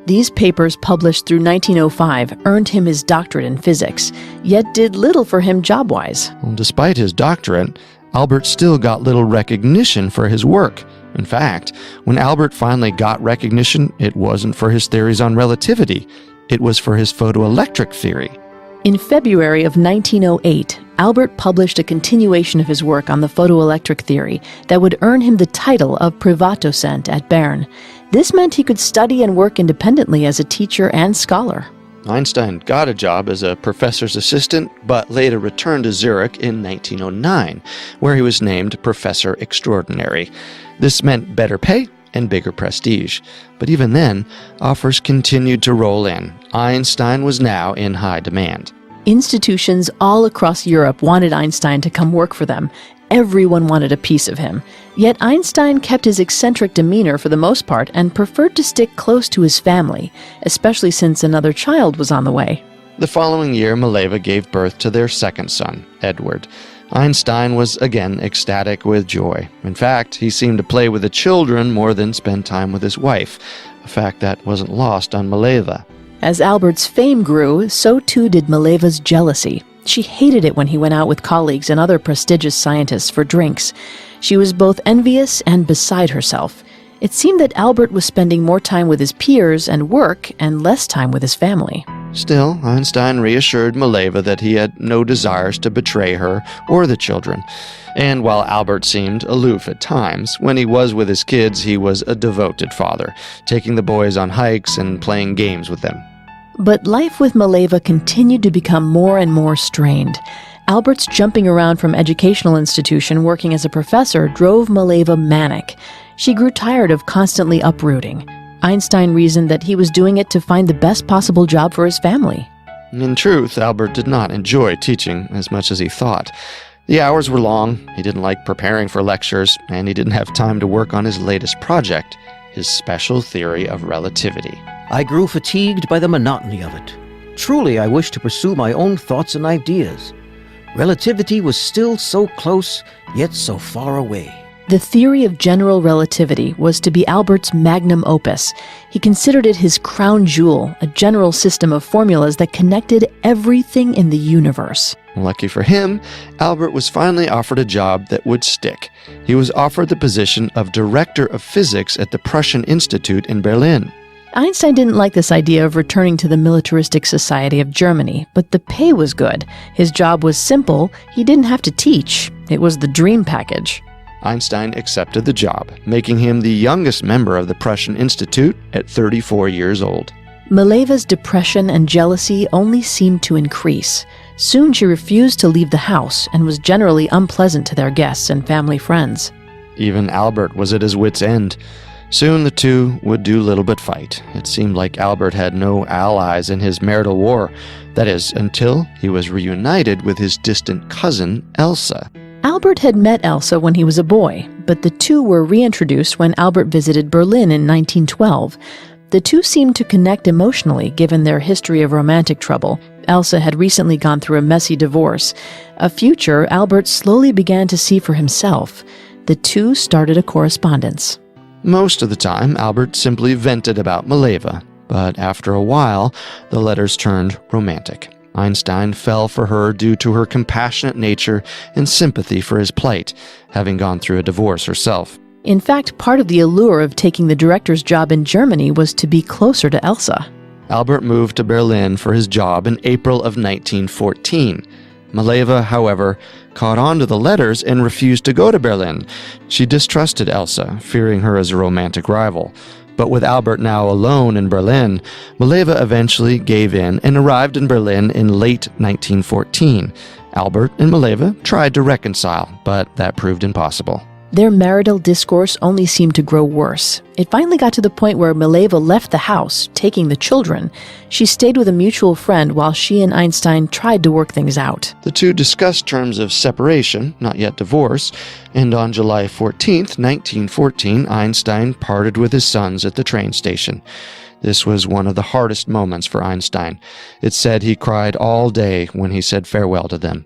Speaker 2: These papers, published through 1905, earned him his doctorate in physics, yet did little for him job-wise.
Speaker 3: Well, despite his doctorate, Albert still got little recognition for his work. In fact, when Albert finally got recognition, it wasn't for his theories on relativity. It was for his photoelectric theory.
Speaker 2: In February of 1908, Albert published a continuation of his work on the photoelectric theory that would earn him the title of Privatdozent at Bern. This meant he could study and work independently as a teacher and scholar.
Speaker 3: Einstein got a job as a professor's assistant, but later returned to Zurich in 1909, where he was named Professor Extraordinary. This meant better pay and bigger prestige. But even then, offers continued to roll in. Einstein was now in high demand.
Speaker 2: Institutions all across Europe wanted Einstein to come work for them. Everyone wanted a piece of him. Yet Einstein kept his eccentric demeanor for the most part and preferred to stick close to his family, especially since another child was on the way.
Speaker 3: The following year, Mileva gave birth to their second son, Edward. Einstein was again ecstatic with joy. In fact, he seemed to play with the children more than spend time with his wife, a fact that wasn't lost on Mileva.
Speaker 2: As Albert's fame grew, so too did Mileva's jealousy. She hated it when he went out with colleagues and other prestigious scientists for drinks. She was both envious and beside herself. It seemed that Albert was spending more time with his peers and work and less time with his family.
Speaker 3: Still, Einstein reassured Mileva that he had no desires to betray her or the children. And while Albert seemed aloof at times, when he was with his kids, he was a devoted father, taking the boys on hikes and playing games with them.
Speaker 2: But life with Mileva continued to become more and more strained. Albert's jumping around from educational institution working as a professor drove Mileva manic. She grew tired of constantly uprooting. Einstein reasoned that he was doing it to find the best possible job for his family.
Speaker 3: In truth, Albert did not enjoy teaching as much as he thought. The hours were long, he didn't like preparing for lectures, and he didn't have time to work on his latest project, his special theory of relativity.
Speaker 1: I grew fatigued by the monotony of it. Truly, I wished to pursue my own thoughts and ideas. Relativity was still so close, yet so far away.
Speaker 2: The theory of general relativity was to be Albert's magnum opus. He considered it his crown jewel, a general system of formulas that connected everything in the universe.
Speaker 3: Lucky for him, Albert was finally offered a job that would stick. He was offered the position of Director of Physics at the Prussian Institute in Berlin.
Speaker 2: Einstein didn't like this idea of returning to the militaristic society of Germany, but the pay was good. His job was simple. He didn't have to teach. It was the dream package.
Speaker 3: Einstein accepted the job, making him the youngest member of the Prussian Institute at 34 years old.
Speaker 2: Maleva's depression and jealousy only seemed to increase. Soon she refused to leave the house and was generally unpleasant to their guests and family friends.
Speaker 3: Even Albert was at his wit's end. Soon the two would do little but fight. It seemed like Albert had no allies in his marital war. That is, until he was reunited with his distant cousin, Elsa.
Speaker 2: Albert had met Elsa when he was a boy, but the two were reintroduced when Albert visited Berlin in 1912. The two seemed to connect emotionally given their history of romantic trouble. Elsa had recently gone through a messy divorce, a future Albert slowly began to see for himself. The two started a correspondence.
Speaker 3: Most of the time, Albert simply vented about Mileva, but after a while, the letters turned romantic. Einstein fell for her due to her compassionate nature and sympathy for his plight, having gone through a divorce herself.
Speaker 2: In fact, part of the allure of taking the director's job in Germany was to be closer to Elsa.
Speaker 3: Albert moved to Berlin for his job in April of 1914. Mileva, however, caught on to the letters and refused to go to Berlin. She distrusted Elsa, fearing her as a romantic rival. But with Albert now alone in Berlin, Mileva eventually gave in and arrived in Berlin in late 1914. Albert and Mileva tried to reconcile, but that proved impossible.
Speaker 2: Their marital discourse only seemed to grow worse. It finally got to the point where Mileva left the house, taking the children. She stayed with a mutual friend while she and Einstein tried to work things out.
Speaker 3: The two discussed terms of separation, not yet divorce, and on July 14, 1914, Einstein parted with his sons at the train station. This was one of the hardest moments for Einstein. It's said he cried all day when he said farewell to them.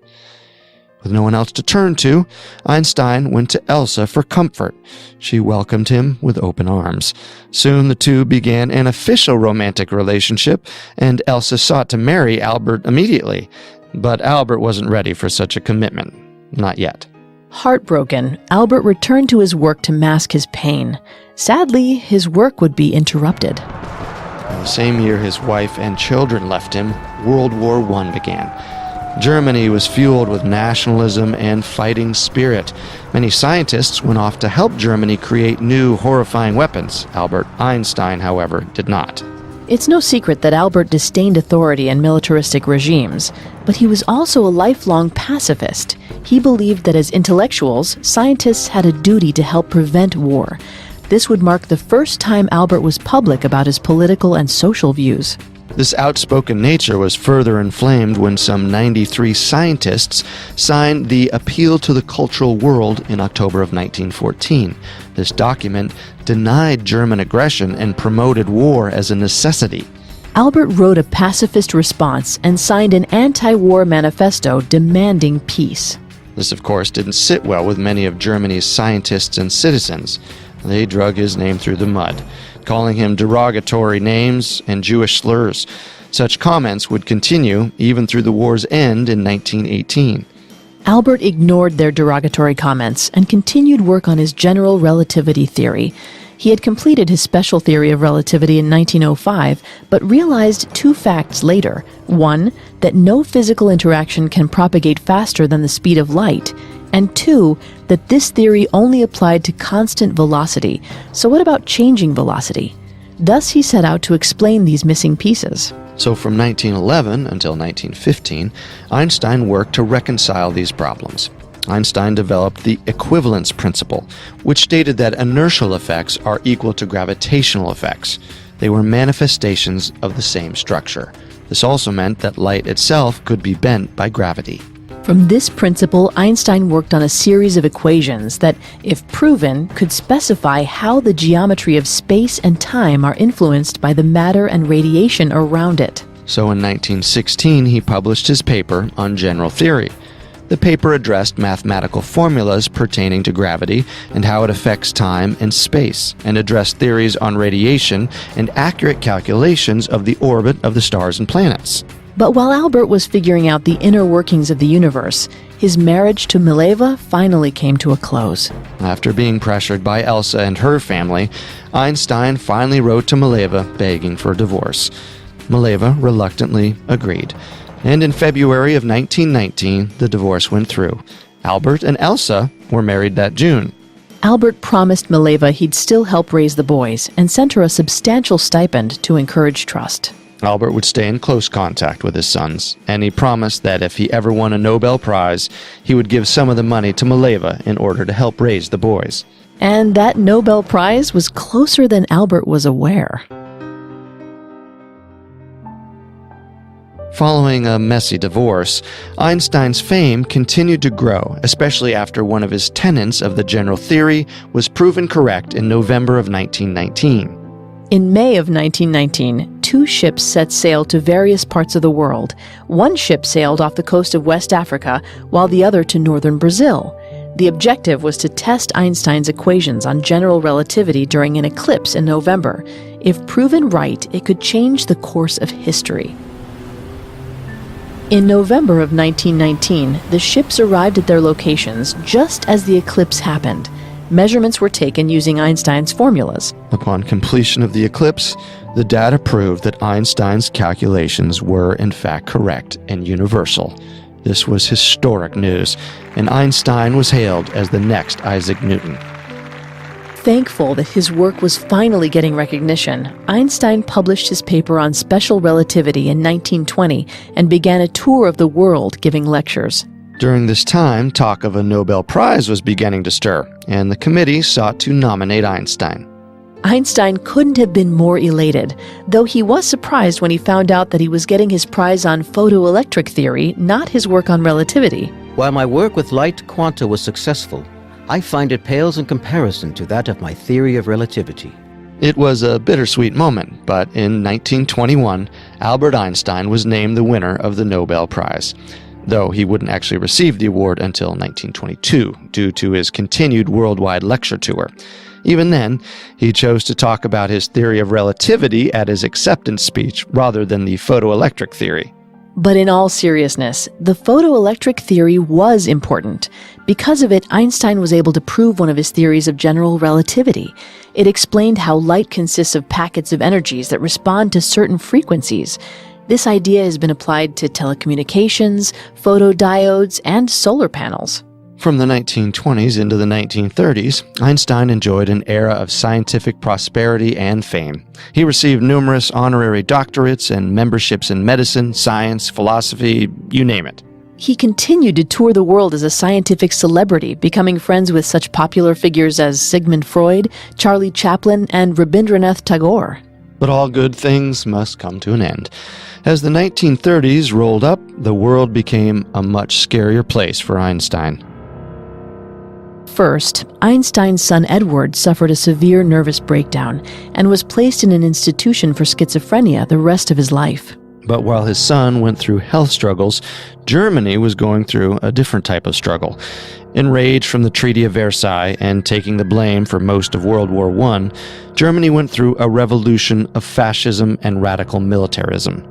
Speaker 3: With no one else to turn to, Einstein went to Elsa for comfort. She welcomed him with open arms. Soon the two began an official romantic relationship, and Elsa sought to marry Albert immediately. But Albert wasn't ready for such a commitment. Not yet.
Speaker 2: Heartbroken, Albert returned to his work to mask his pain. Sadly, his work would be interrupted.
Speaker 3: In the same year his wife and children left him, World War I began. Germany was fueled with nationalism and fighting spirit. Many scientists went off to help Germany create new, horrifying weapons. Albert Einstein, however, did not.
Speaker 2: It's no secret that Albert disdained authority and militaristic regimes, but he was also a lifelong pacifist. He believed that as intellectuals, scientists had a duty to help prevent war. This would mark the first time Albert was public about his political and social views.
Speaker 3: This outspoken nature was further inflamed when some 93 scientists signed the Appeal to the Cultural World in October of 1914. This document denied German aggression and promoted war as a necessity.
Speaker 2: Albert wrote a pacifist response and signed an anti-war manifesto demanding peace.
Speaker 3: This, of course, didn't sit well with many of Germany's scientists and citizens. They drug his name through the mud, calling him derogatory names and Jewish slurs. Such comments would continue even through the war's end in 1918.
Speaker 2: Albert ignored their derogatory comments and continued work on his general relativity theory. He had completed his special theory of relativity in 1905, but realized two facts later. One, that no physical interaction can propagate faster than the speed of light, and two, that this theory only applied to constant velocity. So what about changing velocity? Thus he set out to explain these missing pieces.
Speaker 3: So from 1911 until 1915, Einstein worked to reconcile these problems. Einstein developed the equivalence principle, which stated that inertial effects are equal to gravitational effects. They were manifestations of the same structure. This also meant that light itself could be bent by gravity.
Speaker 2: From this principle, Einstein worked on a series of equations that, if proven, could specify how the geometry of space and time are influenced by the matter and radiation around it.
Speaker 3: So in 1916, he published his paper on general theory. The paper addressed mathematical formulas pertaining to gravity and how it affects time and space, and addressed theories on radiation and accurate calculations of the orbit of the stars and planets.
Speaker 2: But while Albert was figuring out the inner workings of the universe, his marriage to Mileva finally came to a close.
Speaker 3: After being pressured by Elsa and her family, Einstein finally wrote to Mileva begging for a divorce. Mileva reluctantly agreed, and in February of 1919, the divorce went through. Albert and Elsa were married that June.
Speaker 2: Albert promised Mileva he'd still help raise the boys and sent her a substantial stipend to encourage trust.
Speaker 3: Albert would stay in close contact with his sons, and he promised that if he ever won a Nobel Prize, he would give some of the money to Mileva in order to help raise the boys.
Speaker 2: And that Nobel Prize was closer than Albert was aware.
Speaker 3: Following a messy divorce, Einstein's fame continued to grow, especially after one of his tenets of the general theory was proven correct in November of 1919.
Speaker 2: In May of 1919, 2 ships set sail to various parts of the world. One ship sailed off the coast of West Africa, while the other to northern Brazil. The objective was to test Einstein's equations on general relativity during an eclipse in November. If proven right, it could change the course of history. In November of 1919, the ships arrived at their locations just as the eclipse happened. Measurements were taken using Einstein's formulas.
Speaker 3: Upon completion of the eclipse, the data proved that Einstein's calculations were in fact correct and universal. This was historic news, and Einstein was hailed as the next Isaac Newton.
Speaker 2: Thankful that his work was finally getting recognition, Einstein published his paper on special relativity in 1920 and began a tour of the world giving lectures.
Speaker 3: During this time, talk of a Nobel Prize was beginning to stir, and the committee sought to nominate Einstein.
Speaker 2: Einstein couldn't have been more elated, though he was surprised when he found out that he was getting his prize on photoelectric theory, not his work on relativity.
Speaker 1: While my work with light quanta was successful, I find it pales in comparison to that of my theory of relativity.
Speaker 3: It was a bittersweet moment, but in 1921, Albert Einstein was named the winner of the Nobel Prize, though he wouldn't actually receive the award until 1922 due to his continued worldwide lecture tour. Even then, he chose to talk about his theory of relativity at his acceptance speech rather than the photoelectric theory.
Speaker 2: But in all seriousness, the photoelectric theory was important. Because of it, Einstein was able to prove one of his theories of general relativity. It explained how light consists of packets of energies that respond to certain frequencies. This idea has been applied to telecommunications, photodiodes, and solar panels.
Speaker 3: From the 1920s into the 1930s, Einstein enjoyed an era of scientific prosperity and fame. He received numerous honorary doctorates and memberships in medicine, science, philosophy, you name it.
Speaker 2: He continued to tour the world as a scientific celebrity, becoming friends with such popular figures as Sigmund Freud, Charlie Chaplin, and Rabindranath Tagore.
Speaker 3: But all good things must come to an end. As the 1930s rolled up, the world became a much scarier place for Einstein.
Speaker 2: First, Einstein's son Edward suffered a severe nervous breakdown and was placed in an institution for schizophrenia the rest of his life.
Speaker 3: But while his son went through health struggles, Germany was going through a different type of struggle. Enraged from the Treaty of Versailles and taking the blame for most of World War I, Germany went through a revolution of fascism and radical militarism.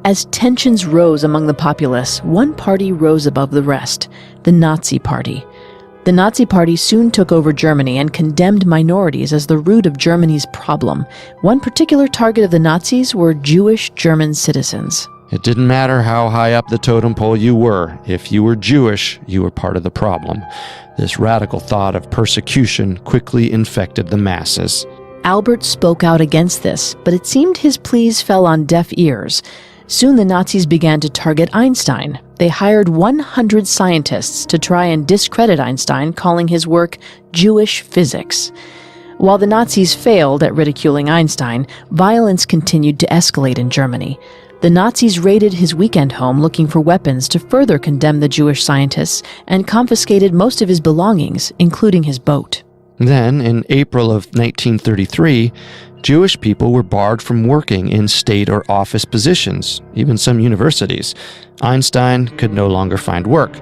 Speaker 2: As tensions rose among the populace, one party rose above the rest, the Nazi Party. The Nazi Party soon took over Germany and condemned minorities as the root of Germany's problem. One particular target of the Nazis were Jewish German citizens.
Speaker 3: It didn't matter how high up the totem pole you were. If you were Jewish, you were part of the problem. This radical thought of persecution quickly infected the masses.
Speaker 2: Albert spoke out against this, but it seemed his pleas fell on deaf ears. Soon the Nazis began to target Einstein. They hired 100 scientists to try and discredit Einstein, calling his work Jewish physics. While the Nazis failed at ridiculing Einstein, violence continued to escalate in Germany. The Nazis raided his weekend home looking for weapons to further condemn the Jewish scientists and confiscated most of his belongings, including his boat.
Speaker 3: Then, in April of 1933, Jewish people were barred from working in state or office positions, even some universities. Einstein could no longer find work.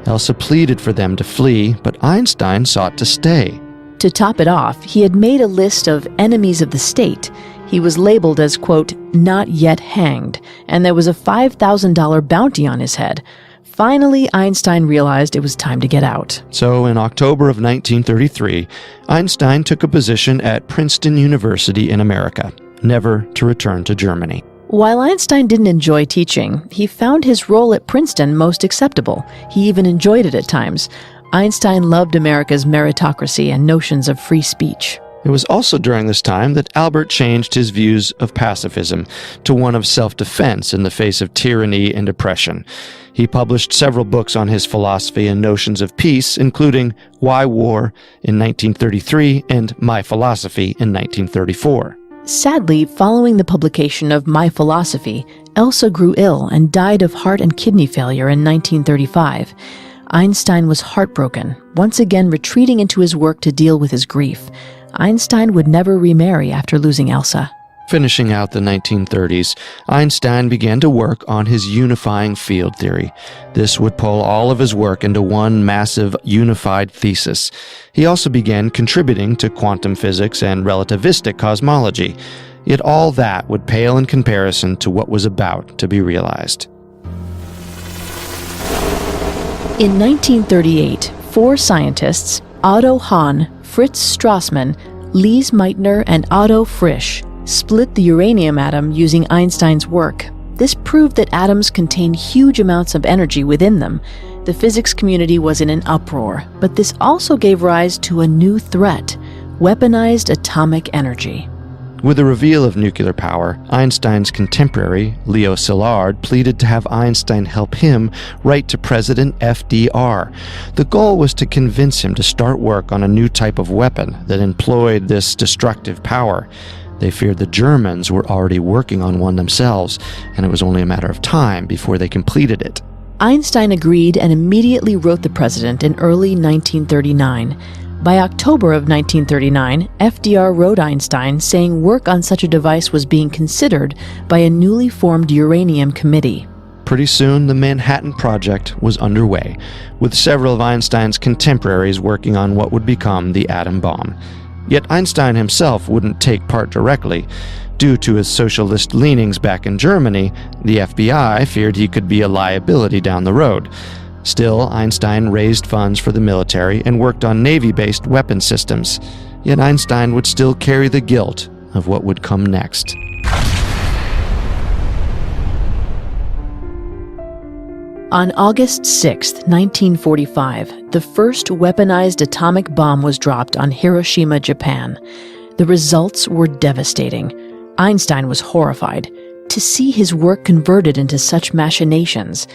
Speaker 3: Elsa pleaded for them to flee, but Einstein sought to stay.
Speaker 2: To top it off, he had made a list of enemies of the state. He was labeled as, quote, not yet hanged, and there was a $5,000 bounty on his head. Finally, Einstein realized it was time to get out.
Speaker 3: So in October of 1933, Einstein took a position at Princeton University in America, never to return to Germany.
Speaker 2: While Einstein didn't enjoy teaching, he found his role at Princeton most acceptable. He even enjoyed it at times. Einstein loved America's meritocracy and notions of free speech.
Speaker 3: It was also during this time that Albert changed his views of pacifism to one of self-defense in the face of tyranny and oppression. He published several books on his philosophy and notions of peace, including Why War in 1933 and My Philosophy in 1934.
Speaker 2: Sadly, following the publication of My Philosophy, Elsa grew ill and died of heart and kidney failure in 1935. Einstein was heartbroken, once again retreating into his work to deal with his grief. Einstein would never remarry after losing Elsa.
Speaker 3: Finishing out the 1930s, Einstein began to work on his unifying field theory. This would pull all of his work into one massive unified thesis. He also began contributing to quantum physics and relativistic cosmology. Yet all that would pale in comparison to what was about to be realized.
Speaker 2: In 1938, 4 scientists, Otto Hahn, Fritz Strassmann, Lise Meitner, and Otto Frisch, split the uranium atom using Einstein's work. This proved that atoms contain huge amounts of energy within them. The physics community was in an uproar, but this also gave rise to a new threat: weaponized atomic energy.
Speaker 3: With the reveal of nuclear power, Einstein's contemporary, Leo Szilard, pleaded to have Einstein help him write to President FDR. The goal was to convince him to start work on a new type of weapon that employed this destructive power. They feared the Germans were already working on one themselves, and it was only a matter of time before they completed it.
Speaker 2: Einstein agreed and immediately wrote the president in early 1939. By October of 1939, FDR wrote Einstein saying work on such a device was being considered by a newly formed uranium committee.
Speaker 3: Pretty soon, the Manhattan Project was underway, with several of Einstein's contemporaries working on what would become the atom bomb. Yet Einstein himself wouldn't take part directly. Due to his socialist leanings back in Germany, the FBI feared he could be a liability down the road. Still, Einstein raised funds for the military and worked on Navy-based weapon systems. Yet Einstein would still carry the guilt of what would come next.
Speaker 2: On August 6, 1945, the first weaponized atomic bomb was dropped on Hiroshima, Japan. The results were devastating. Einstein was horrified. To see his work converted into such machinations,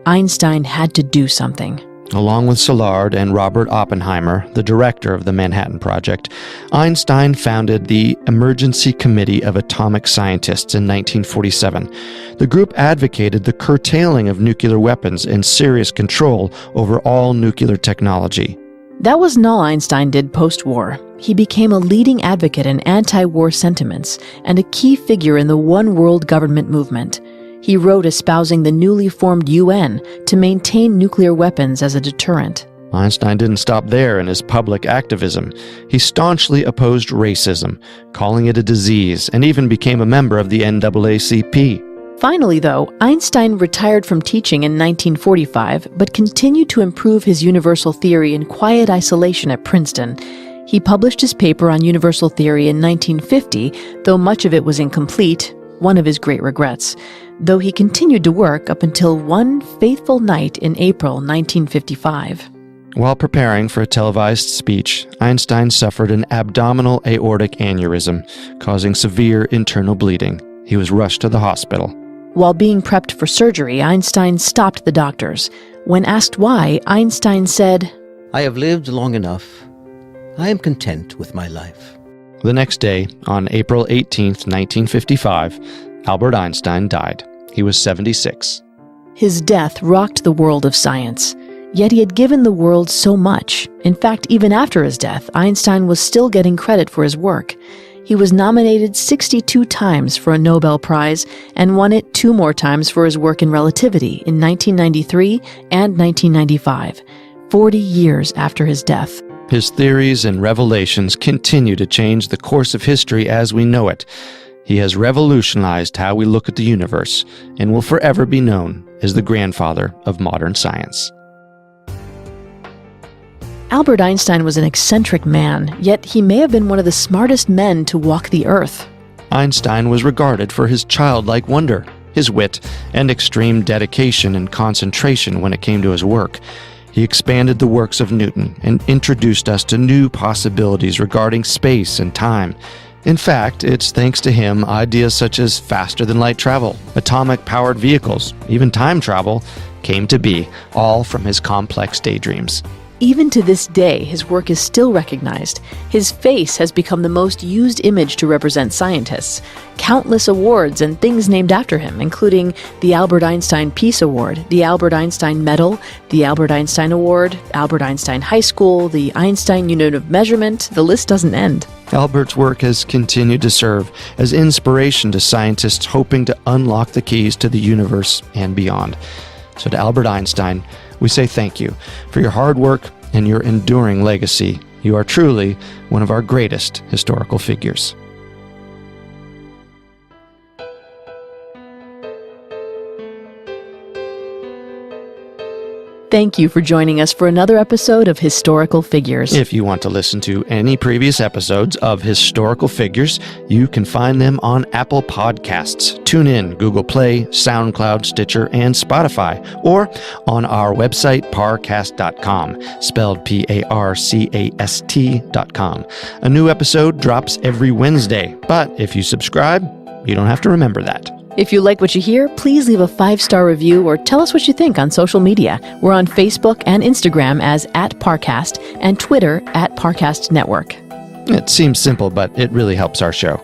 Speaker 2: Einstein had to do something.
Speaker 3: Along with Szilard and Robert Oppenheimer, the director of the Manhattan Project, Einstein founded the Emergency Committee of Atomic Scientists in 1947. The group advocated the curtailing of nuclear weapons and serious control over all nuclear technology.
Speaker 2: That wasn't all Einstein did post-war. He became a leading advocate in anti-war sentiments and a key figure in the One World Government movement. He wrote espousing the newly formed UN to maintain nuclear weapons as a deterrent.
Speaker 3: Einstein didn't stop there in his public activism. He staunchly opposed racism, calling it a disease, and even became a member of the NAACP.
Speaker 2: Finally, though, Einstein retired from teaching in 1945, but continued to improve his universal theory in quiet isolation at Princeton. He published his paper on universal theory in 1950, though much of it was incomplete, one of his great regrets, though he continued to work up until one fateful night in April 1955.
Speaker 3: While preparing for a televised speech, Einstein suffered an abdominal aortic aneurysm, causing severe internal bleeding. He was rushed to the hospital.
Speaker 2: While being prepped for surgery, Einstein stopped the doctors. When asked why, Einstein said,
Speaker 1: I have lived long enough. I am content with my life.
Speaker 3: The next day, on April 18, 1955, Albert Einstein died. He was 76.
Speaker 2: His death rocked the world of science. Yet he had given the world so much. In fact, even after his death, Einstein was still getting credit for his work. He was nominated 62 times for a Nobel Prize and won it 2 more times for his work in relativity in 1993 and 1995, 40 years after his death.
Speaker 3: His theories and revelations continue to change the course of history as we know it. He has revolutionized how we look at the universe and will forever be known as the grandfather of modern science.
Speaker 2: Albert Einstein was an eccentric man, yet he may have been one of the smartest men to walk the earth.
Speaker 3: Einstein was regarded for his childlike wonder, his wit, and extreme dedication and concentration when it came to his work. He expanded the works of Newton and introduced us to new possibilities regarding space and time. In fact, it's thanks to him ideas such as faster-than-light travel, atomic-powered vehicles, even time travel, came to be, all from his complex daydreams.
Speaker 2: Even to this day, his work is still recognized. His face has become the most used image to represent scientists. Countless awards and things named after him, including the Albert Einstein Peace Award, the Albert Einstein Medal, the Albert Einstein Award, Albert Einstein High School, the Einstein Unit of Measurement. The list doesn't end.
Speaker 3: Albert's work has continued to serve as inspiration to scientists hoping to unlock the keys to the universe and beyond. So to Albert Einstein, we say thank you for your hard work and your enduring legacy. You are truly one of our greatest historical figures.
Speaker 2: Thank you for joining us for another episode of Historical Figures.
Speaker 3: If you want to listen to any previous episodes of Historical Figures, you can find them on Apple Podcasts, TuneIn, Google Play, SoundCloud, Stitcher, and Spotify, or on our website, parcast.com, spelled Parcast.com. A new episode drops every Wednesday, but if you subscribe, you don't have to remember that.
Speaker 2: If you like what you hear, please leave a 5-star review or tell us what you think on social media. We're on Facebook and Instagram as @Parcast and Twitter @Parcast Network.
Speaker 3: It seems simple, but it really helps our show.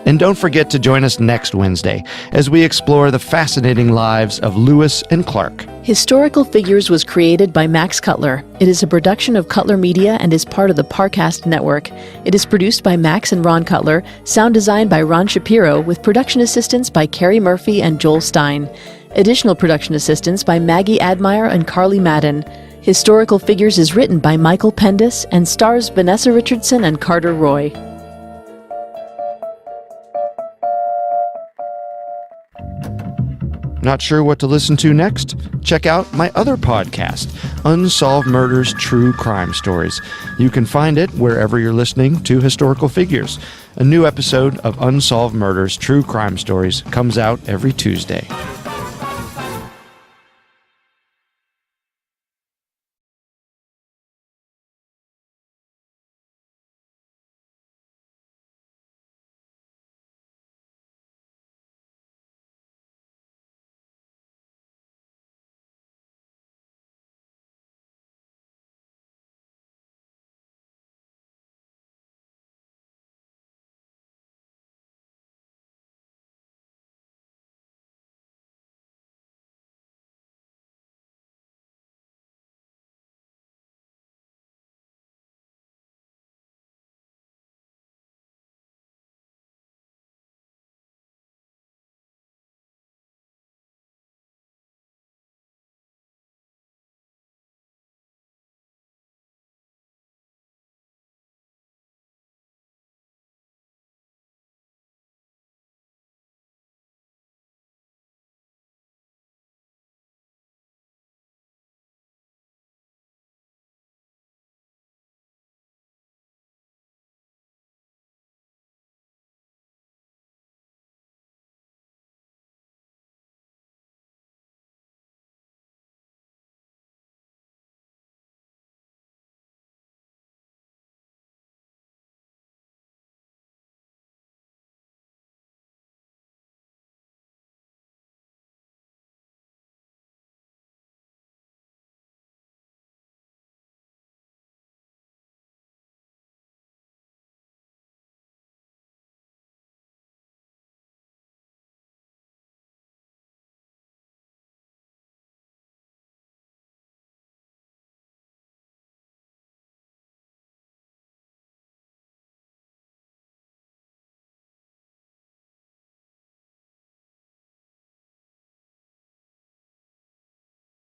Speaker 3: And don't forget to join us next Wednesday as we explore the fascinating lives of Lewis and Clark.
Speaker 2: Historical Figures was created by Max Cutler. It is a production of Cutler Media and is part of the Parcast Network. It is produced by Max and Ron Cutler, sound designed by Ron Shapiro, with production assistance by Carrie Murphy and Joel Stein. Additional production assistance by Maggie Admire and Carly Madden. Historical Figures is written by Michael Pendis and stars Vanessa Richardson and Carter Roy.
Speaker 3: Not sure what to listen to next? Check out my other podcast, Unsolved Murders True Crime Stories. You can find it wherever you're listening to Historical Figures. A new episode of Unsolved Murders True Crime Stories comes out every Tuesday.